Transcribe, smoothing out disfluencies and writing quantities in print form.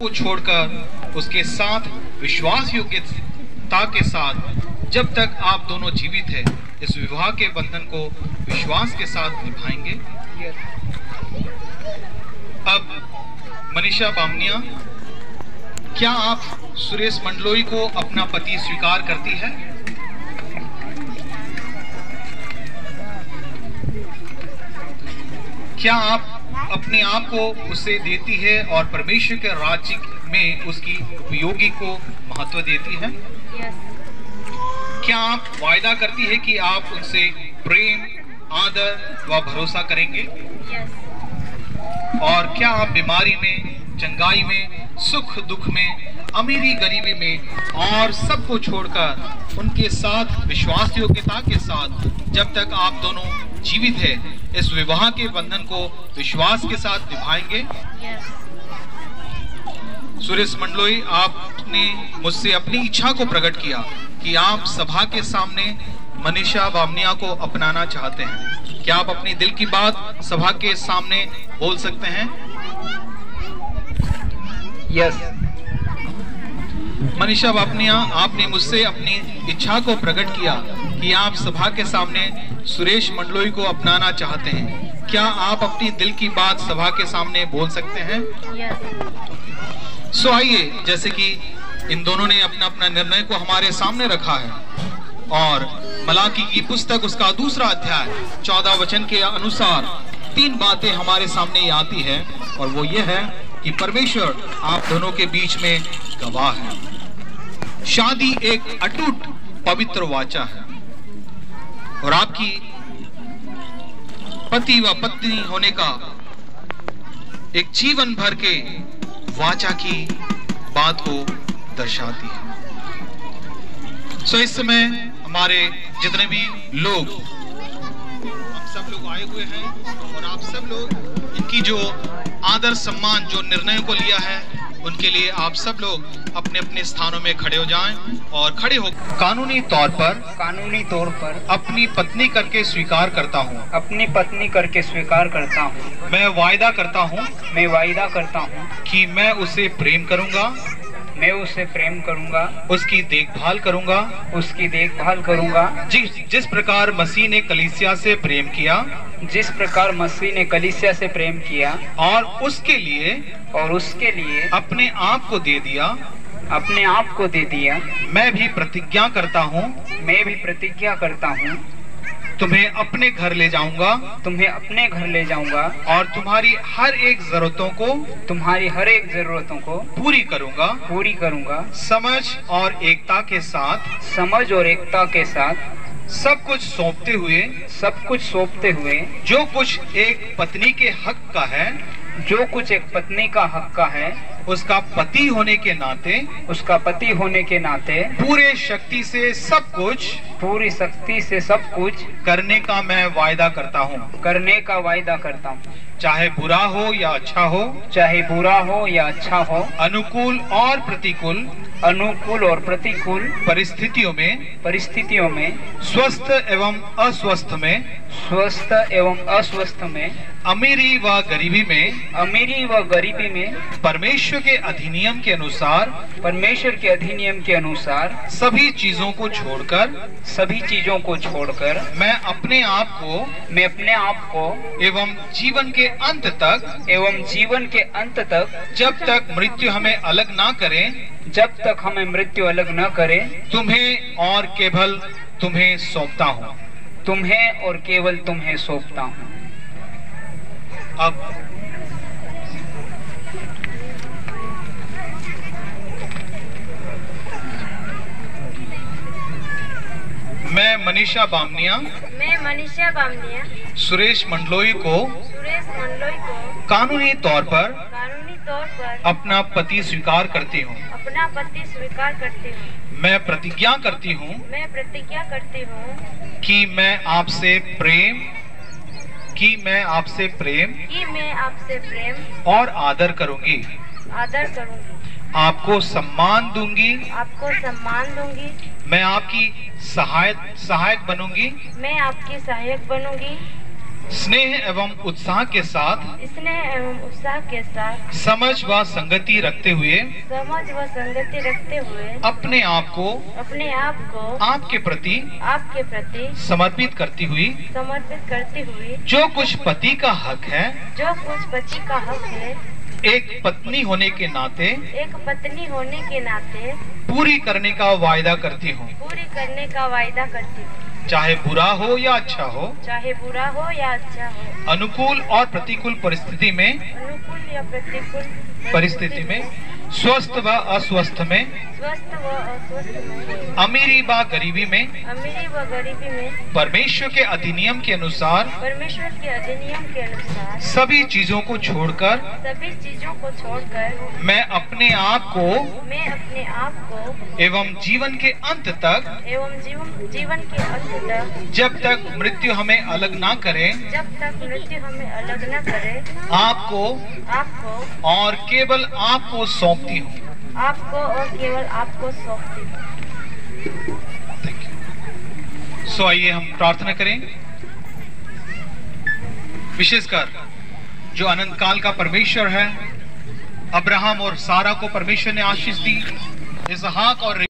को छोड़कर उसके साथ विश्वास योग्यता के साथ जब तक आप दोनों जीवित हैं इस विवाह के बंधन को विश्वास के साथ निभाएंगे। अब मनीषा बामनिया, क्या आप सुरेश मंडलोई को अपना पति स्वीकार करती है? क्या आप अपने आप को उसे देती है और परमेश्वर के राज्य में उसकी उपयोगी को महत्व देती है? क्या आप वायदा करती है कि आप उनसे प्रेम, आदर व भरोसा करेंगे? और क्या आप बीमारी में, चंगाई में, सुख दुख में, अमीरी गरीबी में और सबको छोड़कर उनके साथ विश्वास योग्यता के साथ जब तक आप दोनों जीवित है इस विवाह के बंधन को विश्वास के साथ निभाएंगे? सुरेश मंडलोई, आपने मुझसे अपनी इच्छा को प्रकट किया कि आप सभा के सामने मनीषा बामनिया को अपनाना चाहते हैं। क्या आप अपनी दिल की बात सभा के सामने बोल सकते हैं? यस। मनीषा बामनिया, आपने मुझसे अपनी इच्छा को प्रकट किया कि आप सभा के सामने सुरेश मंडलोई को अपनाना चाहते हैं। क्या आप अपनी दिल की बात सभा के सामने बोल सकते हैं? सो आइए, जैसे कि इन दोनों ने अपना अपना निर्णय को हमारे सामने रखा है और मलाकी की पुस्तक उसका 2 अध्याय 14 वचन के अनुसार 3 बातें हमारे सामने आती है और वो ये है कि परमेश्वर आप दोनों के बीच में गवाह है। शादी एक अटूट पवित्र वाचा है और आपकी पति व पत्नी होने का एक जीवन भर के वाचा की बात को दर्शाती है। सो इस समय हमारे जितने भी लोग, हम सब लोग आए हुए हैं और आप सब लोग इनकी जो आदर सम्मान जो निर्णय को लिया है उनके लिए आप सब लोग अपने अपने स्थानों में खड़े हो जाएं और खड़े हो कानूनी तौर पर अपनी पत्नी करके स्वीकार करता हूं। अपनी पत्नी करके स्वीकार करता हूँ। मैं वायदा करता हूं कि मैं उसे प्रेम करूंगा, उसकी देखभाल करूंगा, जिस प्रकार मसीह ने कलीसिया से प्रेम किया और उसके लिए अपने आप को दे दिया। मैं भी प्रतिज्ञा करता हूँ तुम्हें अपने घर ले जाऊंगा और तुम्हारी हर एक जरूरतों को पूरी करूंगा। समझ और एकता के साथ सब कुछ सौंपते हुए जो कुछ एक पत्नी के हक का है उसका पति होने के नाते पूरी शक्ति से सब कुछ करने का मैं वायदा करता हूँ। चाहे बुरा हो या अच्छा हो, अनुकूल और प्रतिकूल परिस्थितियों में, स्वस्थ एवं अस्वस्थ में, अमीरी व गरीबी में, परमेश्वर के अधिनियम के अनुसार सभी चीजों को छोड़कर मैं अपने आप को एवं जीवन के अंत तक जब तक मृत्यु हमें अलग ना करे तुम्हें और केवल तुम्हें सौंपता हूँ। अब मैं मनीषा बामनिया सुरेश मंडलोई को कानूनी तौर पर अपना पति स्वीकार करती हूँ। मैं प्रतिज्ञा करती हूँ कि मैं आपसे प्रेम और आदर करूंगी। आपको सम्मान दूंगी। मैं आपकी सहायक बनूंगी। स्नेह एवं उत्साह के साथ समझ व संगति रखते हुए अपने आप को आपके प्रति समर्पित करती हुई जो कुछ पति का हक है एक पत्नी होने के नाते पूरी करने का वायदा करती हूँ। चाहे बुरा हो या अच्छा हो, अनुकूल और प्रतिकूल परिस्थिति में, स्वस्थ व अस्वस्थ में, अमीरी व गरीबी में, परमेश्वर के अधिनियम के अनुसार सभी चीजों को छोड़कर मैं अपने आप को एवं जीवन के अंत तक जब तक मृत्यु हमें अलग ना करे आपको और केवल आपको सौंपती हूँ। सो आइए हम प्रार्थना करें। विशेषकर जो अनंत काल का परमेश्वर है, अब्राहम और सारा को परमेश्वर ने आशीष दी, इसहाक और